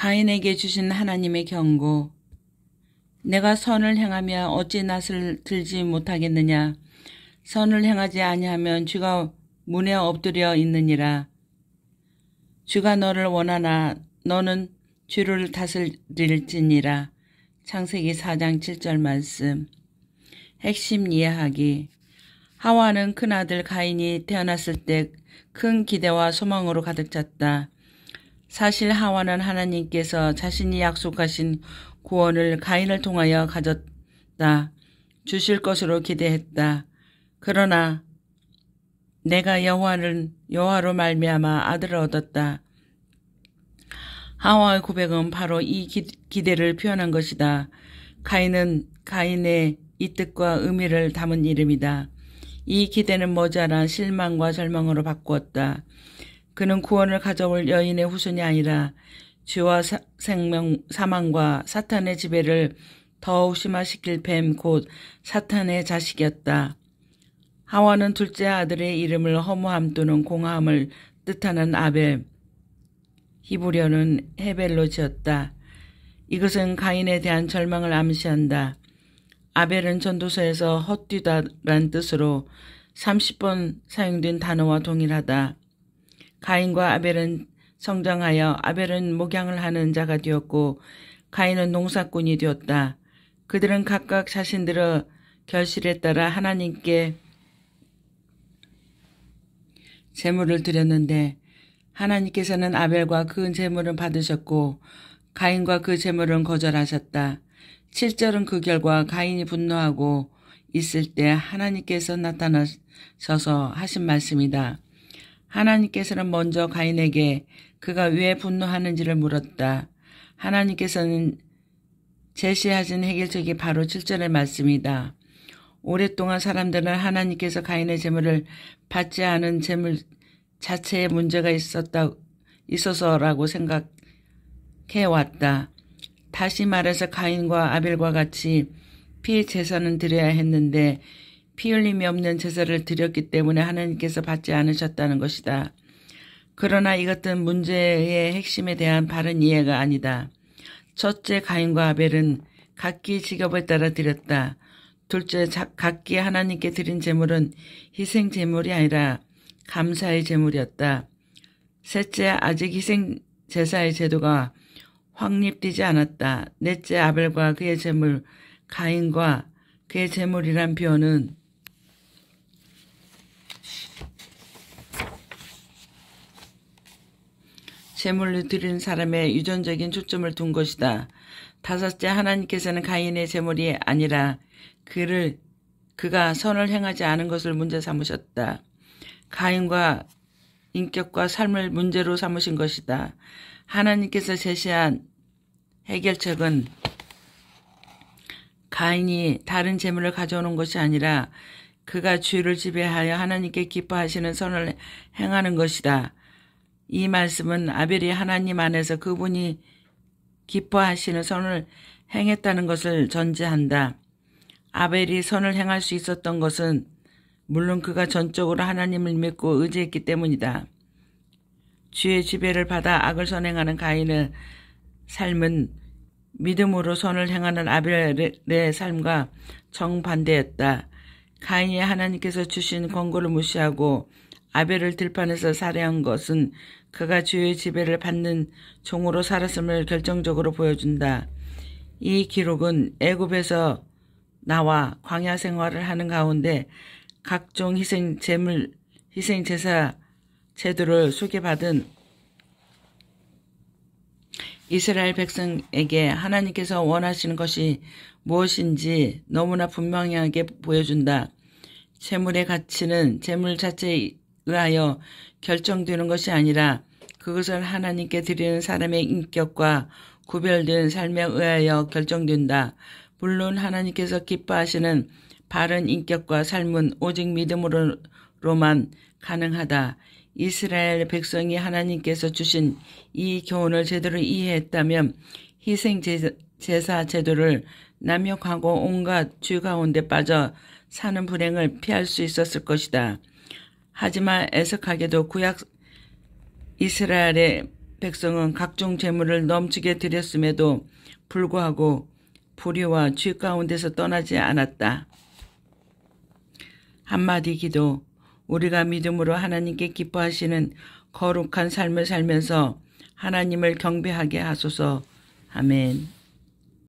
가인에게 주신 하나님의 경고. 내가 선을 행하며 어찌 낯을 들지 못하겠느냐. 선을 행하지 아니하면 쥐가 문에 엎드려 있느니라. 쥐가 너를 원하나 너는 쥐를 다스릴지니라. 창세기 4장 7절 말씀. 핵심 이해하기. 하와는 큰아들 가인이 태어났을 때 큰 기대와 소망으로 가득 찼다. 사실 하와는 하나님께서 자신이 약속하신 구원을 가인을 통하여 가졌다. 주실 것으로 기대했다. 그러나 내가 여호와로 말미암아 아들을 얻었다. 하와의 고백은 바로 이 기대를 표현한 것이다. 가인은 가인의 이 뜻과 의미를 담은 이름이다. 이 기대는 머지않아 실망과 절망으로 바꾸었다. 그는 구원을 가져올 여인의 후손이 아니라 죄와 사망과 사탄의 지배를 더욱 심화시킬 뱀 곧 사탄의 자식이었다. 하와는 둘째 아들의 이름을 허무함 또는 공허함을 뜻하는 아벨, 히브리어는 헤벨로 지었다. 이것은 가인에 대한 절망을 암시한다. 아벨은 전도서에서 헛되다란 뜻으로 30번 사용된 단어와 동일하다. 가인과 아벨은 성장하여 아벨은 목양을 하는 자가 되었고 가인은 농사꾼이 되었다. 그들은 각각 자신들의 결실에 따라 하나님께 제물을 드렸는데 하나님께서는 아벨과 그 제물을 받으셨고 가인과 그 제물은 거절하셨다. 7절은 그 결과 가인이 분노하고 있을 때 하나님께서 나타나셔서 하신 말씀이다. 하나님께서는 먼저 가인에게 그가 왜 분노하는지를 물었다. 하나님께서는 제시하신 해결책이 바로 7절의 말씀이다. 오랫동안 사람들은 하나님께서 가인의 제물을 받지 않은 제물 자체에 문제가 있어서라고 생각해왔다. 다시 말해서 가인과 아벨과 같이 피 제사는 드려야 했는데 피 흘림이 없는 제사를 드렸기 때문에 하나님께서 받지 않으셨다는 것이다. 그러나 이것은 문제의 핵심에 대한 바른 이해가 아니다. 첫째, 가인과 아벨은 각기 직업에 따라 드렸다. 둘째, 각기 하나님께 드린 제물은 희생 제물이 아니라 감사의 제물이었다. 셋째, 아직 희생 제사의 제도가 확립되지 않았다. 넷째, 아벨과 그의 제물, 가인과 그의 제물이란 표현은 제물을 드리는 사람의 유전적인 초점을 둔 것이다. 다섯째, 하나님께서는 가인의 제물이 아니라 그가 선을 행하지 않은 것을 문제 삼으셨다. 가인과 인격과 삶을 문제로 삼으신 것이다. 하나님께서 제시한 해결책은 가인이 다른 제물을 가져오는 것이 아니라 그가 죄를 지배하여 하나님께 기뻐하시는 선을 행하는 것이다. 이 말씀은 아벨이 하나님 안에서 그분이 기뻐하시는 선을 행했다는 것을 전제한다. 아벨이 선을 행할 수 있었던 것은 물론 그가 전적으로 하나님을 믿고 의지했기 때문이다. 죄의 지배를 받아 악을 선행하는 가인의 삶은 믿음으로 선을 행하는 아벨의 삶과 정반대였다. 가인이 하나님께서 주신 권고를 무시하고 아벨을 들판에서 살해한 것은 그가 죄의 지배를 받는 종으로 살았음을 결정적으로 보여준다. 이 기록은 애굽에서 나와 광야 생활을 하는 가운데 각종 희생제사 제도를 소개받은 이스라엘 백성에게 하나님께서 원하시는 것이 무엇인지 너무나 분명하게 보여준다. 제물의 가치는 제물 자체에 의하여 결정되는 것이 아니라 그것을 하나님께 드리는 사람의 인격과 구별된 삶에 의하여 결정된다. 물론 하나님께서 기뻐하시는 바른 인격과 삶은 오직 믿음으로만 가능하다. 이스라엘 백성이 하나님께서 주신 이 교훈을 제대로 이해했다면 희생제사 제도를 남용하고 온갖 죄 가운데 빠져 사는 불행을 피할 수 있었을 것이다. 하지만 애석하게도 구약 이스라엘의 백성은 각종 재물을 넘치게 드렸음에도 불구하고 불의와 죄 가운데서 떠나지 않았다. 한마디 기도. 우리가 믿음으로 하나님께 기뻐하시는 거룩한 삶을 살면서 하나님을 경배하게 하소서. 아멘.